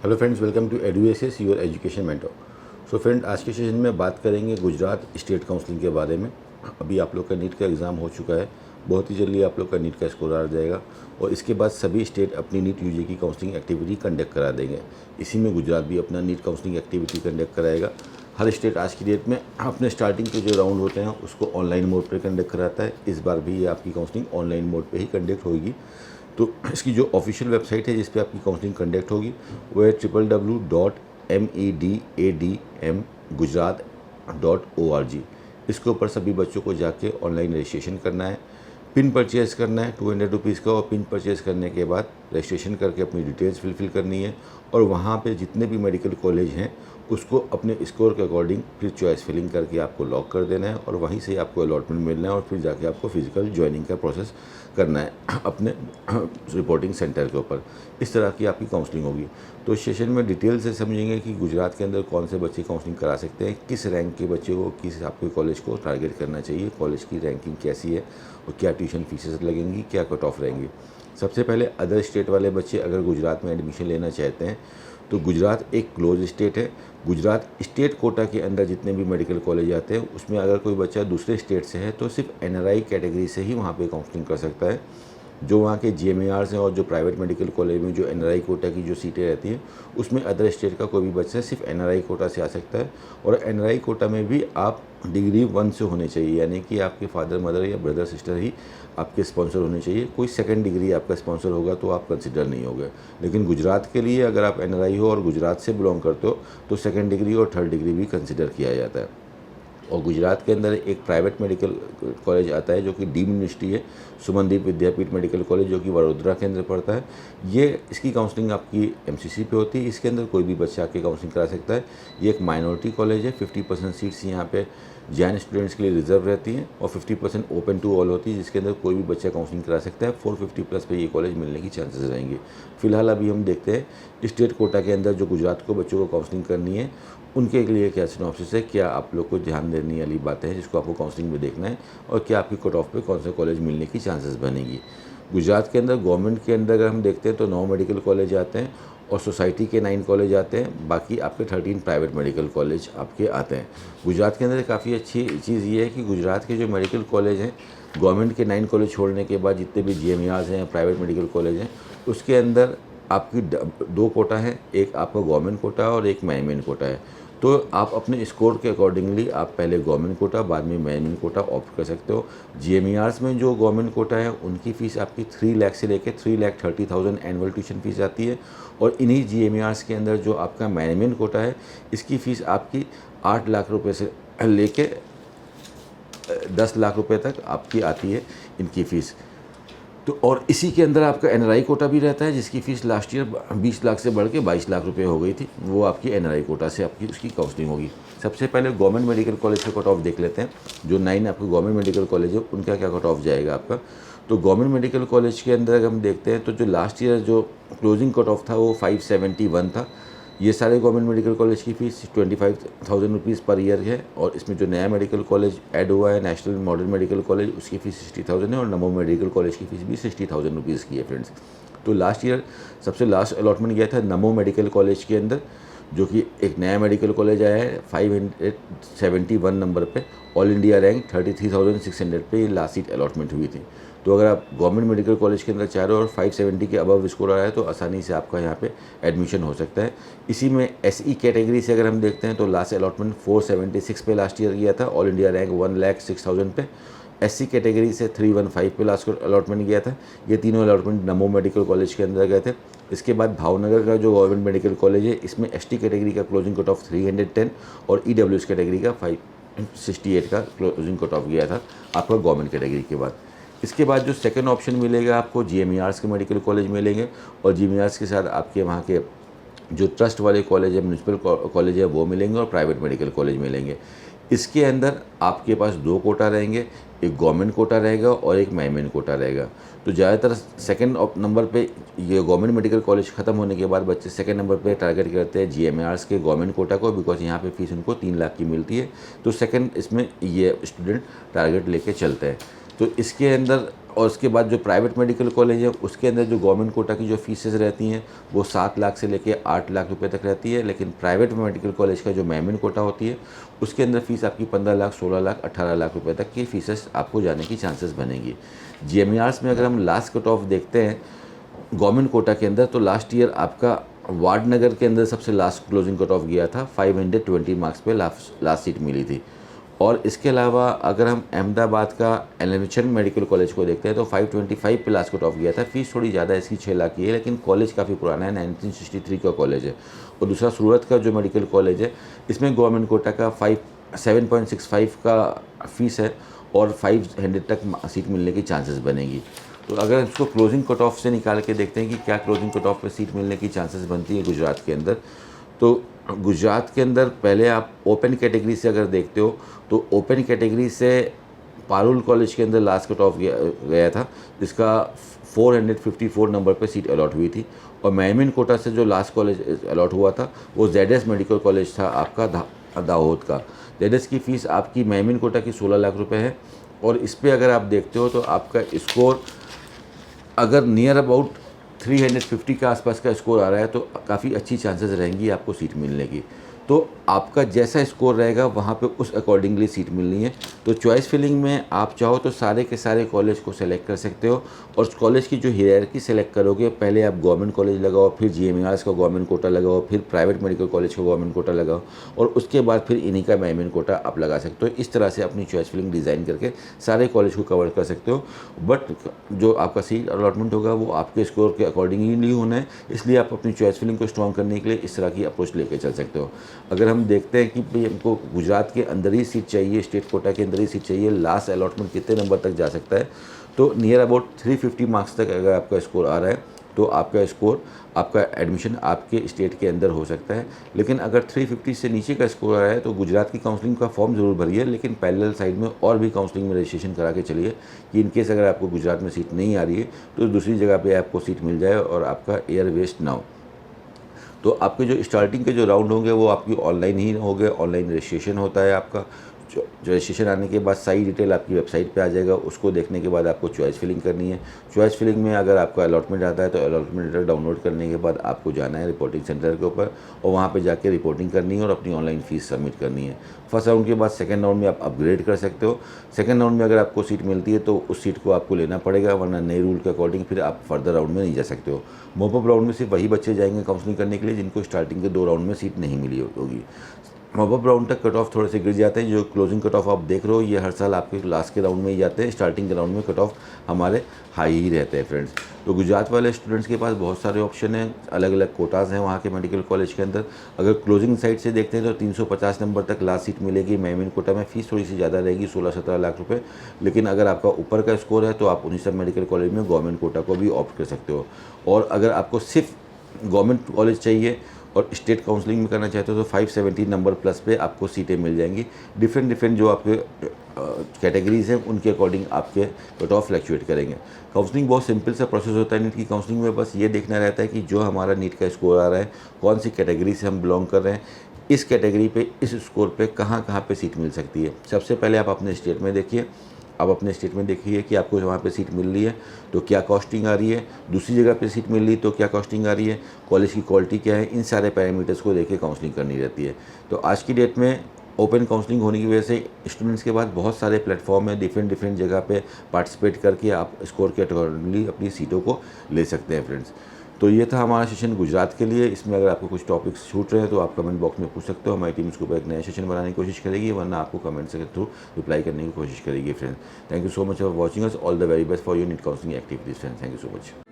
Hello friends, welcome to Eduasis your education mentor. So friend, आज के session में बात करेंगे गुजरात स्टेट काउंसलिंग के बारे में। अभी आप लोग का नीट का एग्ज़ाम हो चुका है, बहुत ही जल्दी आप लोग का नीट का स्कोर आ जाएगा और इसके बाद सभी स्टेट अपनी नीट यूजी की काउंसलिंग एक्टिविटी कंडक्ट करा देंगे। इसी में गुजरात भी अपना नीट काउंसलिंग एक्टिविटी कंडक्ट कराएगा। हर स्टेट आज की डेट में अपने स्टार्टिंग के जो राउंड होते हैं उसको ऑनलाइन मोड पर कंडक्ट कराता है। इस बार भी ये आपकी काउंसलिंग ऑनलाइन मोड पर ही कंडक्ट होगी। तो इसकी जो ऑफिशियल वेबसाइट है जिस पे आपकी काउंसलिंग कंडक्ट होगी वो है www.medamgujarat.org। इसके ऊपर सभी बच्चों को जाके ऑनलाइन रजिस्ट्रेशन करना है, पिन परचेज़ करना है 200 रुपीज़ का, और पिन परचेज़ करने के बाद रजिस्ट्रेशन करके अपनी डिटेल्स फिल करनी है और वहाँ पे जितने भी मेडिकल कॉलेज हैं उसको अपने स्कोर के अकॉर्डिंग फिर चॉइस फिलिंग करके आपको लॉक कर देना है और वहीं से आपको अलॉटमेंट मिलना है और फिर जाके आपको फिजिकल ज्वाइनिंग का प्रोसेस करना है अपने रिपोर्टिंग सेंटर के ऊपर। इस तरह की आपकी काउंसलिंग होगी। तो इस सेशन में डिटेल से समझेंगे कि गुजरात के अंदर कौन से बच्चे काउंसलिंग करा सकते हैं, किस रैंक के बच्चे को किस आपके कॉलेज को टारगेट करना चाहिए, कॉलेज की रैंकिंग कैसी है और क्या ट्यूशन फीसेस लगेंगी, क्या कट ऑफ रहेंगी। सबसे पहले अदर स्टेट वाले बच्चे अगर गुजरात में एडमिशन लेना चाहते हैं तो गुजरात एक क्लोज स्टेट है। गुजरात स्टेट कोटा के अंदर जितने भी मेडिकल कॉलेज आते हैं उसमें अगर कोई बच्चा दूसरे स्टेट से है तो सिर्फ एनआरआई कैटेगरी से ही वहाँ पे काउंसलिंग कर सकता है। जो वहाँ के जीएमएआर्स हैं और जो प्राइवेट मेडिकल कॉलेज में जो एनआरआई कोटा की जो सीटें रहती हैं उसमें अदर स्टेट का कोई भी बच्चा सिर्फ एनआरआई कोटा से आ सकता है। और एनआरआई कोटा में भी आप डिग्री 1 से होनी चाहिए, यानी कि आपके फादर मदर या ब्रदर सिस्टर ही आपके स्पॉन्सर होने चाहिए। कोई सेकंड डिग्री आपका स्पॉन्सर होगा तो आप कंसिडर नहीं होगे। लेकिन गुजरात के लिए अगर आप एनआरआई हो और गुजरात से बिलोंग करते हो तो सेकंड डिग्री और थर्ड डिग्री भी कंसिडर किया जाता है। और गुजरात के अंदर एक प्राइवेट मेडिकल कॉलेज आता है जो कि डीम्ड यूनिवर्सिटी है, सुमनदीप विद्यापीठ मेडिकल कॉलेज, जो कि वडोदरा के अंदर पड़ता है। ये इसकी काउंसलिंग आपकी एमसीसी पे होती है। इसके अंदर कोई भी बच्चा आके काउंसलिंग करा सकता है। ये एक माइनॉरिटी कॉलेज है। 50% सीट्स यहाँ पे जैन स्टूडेंट्स के लिए रिजर्व रहती हैं और 50% ओपन टू ऑल होती है, जिसके अंदर कोई भी बच्चा काउंसलिंग करा सकता है। 450+ पे ये कॉलेज मिलने की चांसेस रहेंगे। फिलहाल अभी हम देखते हैं स्टेट कोटा के अंदर जो गुजरात को बच्चों को काउंसलिंग करनी है उनके लिए क्या सिनॉप्सिस है, क्या आप लोग को ध्यान देने वाली बातें हैं जिसको आपको काउंसलिंग में देखना है, और क्या आपकी कट ऑफ पे कौन सा कॉलेज मिलने की चांसेस बनेगी। गुजरात के अंदर गवर्नमेंट के अंदर अगर हम देखते हैं तो 9 मेडिकल कॉलेज आते हैं और सोसाइटी के 9 कॉलेज आते हैं। बाकी आपके 13 प्राइवेट मेडिकल कॉलेज आपके आते हैं। गुजरात के अंदर काफ़ी अच्छी चीज़ ये है कि गुजरात के जो मेडिकल कॉलेज हैं, गवर्नमेंट के 9 कॉलेज छोड़ने के बाद जितने भी जीएमईआर्स हैं, प्राइवेट मेडिकल कॉलेज हैं, उसके अंदर आपकी 2 कोटा हैं, एक आपका गवर्नमेंट कोटा और एक मैनेजमेंट कोटा है। तो आप अपने स्कोर के अकॉर्डिंगली आप पहले गवर्नमेंट कोटा बाद में मैनेजमेंट कोटा ऑप्ट कर सकते हो। जीएमईआर्स में जो गवर्नमेंट कोटा है उनकी फ़ीस आपकी 3 लाख से लेकर 3,30,000 एनुअल ट्यूशन फ़ीस आती है। और इन्हीं जीएमईआर्स के अंदर जो आपका मैनेजमेंट कोटा है इसकी फ़ीस आपकी 8 लाख रुपये से लेके 10 लाख रुपये तक आपकी आती है इनकी फ़ीस। तो और इसी के अंदर आपका एनआरआई कोटा भी रहता है जिसकी फ़ीस लास्ट ईयर 20 लाख से बढ़ के 22 लाख रुपए हो गई थी। वो आपकी एनआरआई कोटा से आपकी उसकी काउंसलिंग होगी। सबसे पहले गवर्नमेंट मेडिकल कॉलेज का कट ऑफ देख लेते हैं। जो 9 आपके गवर्नमेंट मेडिकल कॉलेज है उनका क्या कट ऑफ जाएगा आपका। तो गवर्नमेंट मेडिकल कॉलेज के अंदर अगर हम देखते हैं तो जो लास्ट ईयर जो क्लोजिंग कट ऑफ था वो 571 था। ये सारे गवर्नमेंट मेडिकल कॉलेज की फ़ीस 25,000 रुपीज़ पर ईयर है। और इसमें जो नया मेडिकल कॉलेज ऐड हुआ है, नेशनल मॉडर्न मेडिकल कॉलेज, उसकी फ़ीस 60,000 है और नमो मेडिकल कॉलेज की फ़ीस भी 60,000 रुपीज़ की है फ्रेंड्स। तो लास्ट ईयर सबसे लास्ट अलॉटमेंट गया था नमो मेडिकल कॉलेज के अंदर, जो कि एक नया मेडिकल कॉलेज आया है 571 नंबर पे, ऑल इंडिया रैंक 33,600 पे ये लास्ट सीट अलॉटमेंट हुई थी। तो अगर आप गवर्नमेंट मेडिकल कॉलेज के अंदर चाह रहे हो और 570 के अबव स्कोर आ रहा है तो आसानी से आपका यहाँ पे एडमिशन हो सकता है। इसी में एसई कैटेगरी से अगर हम देखते हैं तो लास्ट अलॉटमेंट 476 पे लास्ट ईयर गया था, ऑल इंडिया रैंक 1,06,000 पे। एससी कैटेगरी से 315 पे लास्ट अलॉटमेंट गया था। ये तीनों अलॉटमेंट नमो मेडिकल कॉलेज के अंदर गए थे। इसके बाद भावनगर का जो गवर्नमेंट मेडिकल कॉलेज है इसमें एसटी कैटेगरी का क्लोजिंग कट ऑफ 310 और ईडब्ल्यूएस कैटेगरी का 568 का क्लोजिंग कट ऑफ गया था आपका गवर्नमेंट कैटेगरी के बाद। इसके बाद जो सेकंड ऑप्शन मिलेगा आपको जीएमईआर्स के मेडिकल कॉलेज मिलेंगे और जीएमईआर्स के साथ आपके वहाँ के जो ट्रस्ट वाले कॉलेज है, म्यूनसिपल कॉलेज है, वो मिलेंगे और प्राइवेट मेडिकल कॉलेज मिलेंगे। इसके अंदर आपके पास 2 कोटा रहेंगे, एक गवर्नमेंट कोटा रहेगा और एक मैनेजमेंट कोटा रहेगा। तो ज़्यादातर सेकंड नंबर पे ये गवर्नमेंट मेडिकल कॉलेज ख़त्म होने के बाद बच्चे सेकंड नंबर पे टारगेट करते हैं जीएमईआर्स के गवर्नमेंट कोटा को, बिकॉज यहाँ पे फीस उनको 3 लाख की मिलती है। तो सेकंड इसमें ये स्टूडेंट टारगेट लेके चलते हैं। तो इसके अंदर और उसके बाद जो प्राइवेट मेडिकल कॉलेज है उसके अंदर जो गवर्नमेंट कोटा की जो फीसेस रहती हैं वो 7 लाख से लेके 8 लाख रुपए तक रहती है, लेकिन प्राइवेट मेडिकल कॉलेज का जो मेन कोटा होती है उसके अंदर फ़ीस आपकी 15 लाख, 16 लाख, 18 लाख रुपए तक की फ़ीसेस आपको जाने की चांसेस बनेगी। GMERS में अगर हम लास्ट कट ऑफ देखते हैं गवर्नमेंट कोटा के अंदर, तो लास्ट ईयर आपका वाडनगर के अंदर सबसे लास्ट क्लोजिंग कट ऑफ गया था, 520 मार्क्स पे लास्ट सीट मिली थी। और इसके अलावा अगर हम अहमदाबाद का एलएमएचएन मेडिकल कॉलेज को देखते हैं तो 525 पे लास्ट कट ऑफ गया था। फ़ीस थोड़ी ज़्यादा इसकी 6 लाख की है, लेकिन कॉलेज काफ़ी पुराना है, 1963 का कॉलेज है। और दूसरा सूरत का जो मेडिकल कॉलेज है इसमें गवर्नमेंट कोटा का 7.65 का फ़ीस है और 500 तक सीट मिलने की चांसेस बनेगी। तो अगर इसको क्लोजिंग कट ऑफ से निकाल के देखते हैं कि क्या क्लोजिंग कट ऑफ पे सीट मिलने की चांसेस बनती है गुजरात के अंदर, तो गुजरात के अंदर पहले आप ओपन कैटेगरी से अगर देखते हो तो ओपन कैटेगरी से पारुल कॉलेज के अंदर लास्ट कट ऑफ गया था, जिसका 454 नंबर पे सीट अलॉट हुई थी। और मेमिन कोटा से जो लास्ट कॉलेज अलॉट हुआ था वो ZS मेडिकल कॉलेज था आपका दाहोद का। ZS की फ़ीस आपकी मेमिन कोटा की 16 लाख रुपए है। और इस पर अगर आप देखते हो तो आपका स्कोर अगर नियर अबाउट 350 के आसपास का स्कोर आ रहा है तो काफ़ी अच्छी चांसेस रहेंगी आपको सीट मिलने की। तो आपका जैसा स्कोर रहेगा वहाँ पे उस अकॉर्डिंगली सीट मिलनी है। तो चॉइस फिलिंग में आप चाहो तो सारे के सारे कॉलेज को सेलेक्ट कर सकते हो और उस कॉलेज की जो हायरार्की सेलेक्ट करोगे, पहले आप गवर्नमेंट कॉलेज लगाओ, फिर GMERS का गवर्नमेंट कोटा लगाओ, फिर प्राइवेट मेडिकल कॉलेज का गवर्नमेंट कोटा लगाओ और उसके बाद फिर इन्हीं का मेमिन कोटा आप लगा सकते हो। इस तरह से अपनी चॉइस फिलिंग डिज़ाइन करके सारे कॉलेज को कवर कर सकते हो। बट जो आपका सीट अलॉटमेंट होगा वो आपके स्कोर के अकॉर्डिंगली होना है, इसलिए आप अपनी चॉइस फिलिंग को स्ट्रॉन्ग करने के लिए इस तरह की अप्रोच लेके चल सकते हो। अगर हम देखते हैं कि भाई हमको गुजरात के अंदर ही सीट चाहिए, स्टेट कोटा के अंदर ही सीट चाहिए, लास्ट अलॉटमेंट कितने नंबर तक जा सकता है, तो नियर अबाउट 350 मार्क्स तक अगर आपका स्कोर आ रहा है तो आपका एडमिशन आपके स्टेट के अंदर हो सकता है। लेकिन अगर 350 से नीचे का स्कोर आ रहा है तो गुजरात की काउंसलिंग का फॉर्म ज़रूर भरिए, लेकिन पैरेलल साइड में और भी काउंसलिंग में रजिस्ट्रेशन करा के चलिए कि इनकेस अगर आपको गुजरात में सीट नहीं आ रही है तो दूसरी जगह पे आपको सीट मिल जाए और आपका एयर वेस्ट ना हो। तो आपके जो स्टार्टिंग के जो राउंड होंगे वो आपकी ऑनलाइन ही होंगे, ऑनलाइन रजिस्ट्रेशन होता है आपका। जो रजिस्ट्रेशन आने के बाद सारी डिटेल आपकी वेबसाइट पे आ जाएगा, उसको देखने के बाद आपको चॉइस फिलिंग करनी है। चॉइस फिलिंग में अगर आपका अलॉटमेंट आता है तो अलॉटमेंट लेटर डाउनलोड करने के बाद आपको जाना है रिपोर्टिंग सेंटर के ऊपर और वहाँ पे जाके रिपोर्टिंग करनी है और अपनी ऑनलाइन फ़ीस सबमिट करनी है। फर्स्ट राउंड के बाद सेकंड राउंड में आप अपग्रेड कर सकते हो। सेकंड राउंड में अगर आपको सीट मिलती है तो उस सीट को आपको लेना पड़ेगा, वरना नए रूल के अकॉर्डिंग फिर आप फर्दर राउंड में नहीं जा सकते हो। मॉपअप राउंड में सिर्फ वही बच्चे जाएंगे काउंसलिंग करने के लिए जिनको स्टार्टिंग के 2 राउंड में सीट नहीं मिली होगी। मॉपअप राउंड तक कट ऑफ थोड़े से गिर जाते हैं। जो क्लोजिंग कट ऑफ आप देख रहे हो ये हर साल आपके लास्ट के राउंड में ही जाते हैं, स्टार्टिंग के राउंड में कट ऑफ हमारे हाई ही रहते हैं फ्रेंड्स। तो गुजरात वाले स्टूडेंट्स के पास बहुत सारे ऑप्शन हैं, अलग अलग कोटाज़ हैं वहाँ के मेडिकल कॉलेज के अंदर। अगर क्लोजिंग साइड से देखते हैं तो 350 नंबर तक लास्ट सीट मिलेगी मेमिन कोटा में। फ़ीस थोड़ी सी ज़्यादा रहेगी, 16-17 लाख रुपए, लेकिन अगर आपका ऊपर का स्कोर है तो आप उन्हीं सब मेडिकल कॉलेज में गवर्नमेंट कोटा को भी ऑप्ट कर सकते हो। और अगर आपको सिर्फ गवर्नमेंट कॉलेज चाहिए और स्टेट काउंसलिंग में करना चाहते हो तो 570 नंबर प्लस पे आपको सीटें मिल जाएंगी। डिफरेंट जो आपके कैटेगरीज़ हैं उनके अकॉर्डिंग आपके कट ऑफ फ्लैक्चुएट करेंगे। काउंसलिंग बहुत सिंपल सा प्रोसेस होता है नीट की काउंसलिंग में। बस ये देखना रहता है कि जो हमारा नीट का स्कोर आ रहा है, कौन सी कैटेगरी से हम बिलोंग कर रहे हैं, इस कैटेगरी पे इस स्कोर पे कहाँ पे सीट मिल सकती है। सबसे पहले आप अपने स्टेट में देखिए, आप अपने स्टेट में देखिए कि आपको वहाँ पे सीट मिल रही है तो क्या कॉस्टिंग आ रही है, दूसरी जगह पे सीट मिल रही है तो क्या कॉस्टिंग आ रही है, कॉलेज की क्वालिटी क्या है, इन सारे पैरामीटर्स को देख के काउंसलिंग करनी रहती है। तो आज की डेट में ओपन काउंसलिंग होने की वजह से स्टूडेंट्स के पास बहुत सारे प्लेटफॉर्म है, डिफरेंट जगह पे पार्टिसिपेट करके आप स्कोर के अकॉर्डिंगली अपनी सीटों को ले सकते हैं फ्रेंड्स। तो ये था हमारा सेशन गुजरात के लिए। इसमें अगर आपको कुछ टॉपिक्स छूट रहे हैं तो आप कमेंट बॉक्स में पूछ सकते हो। हमारी टीम इसके ऊपर एक नया सेशन बनाने की कोशिश करेगी, वरना आपको कमेंट्स के थ्रू रिप्लाई करने की कोशिश करेगी friends. Thank you so much for watching us. All the very best for your NEET counselling activities friends. Thank you so much.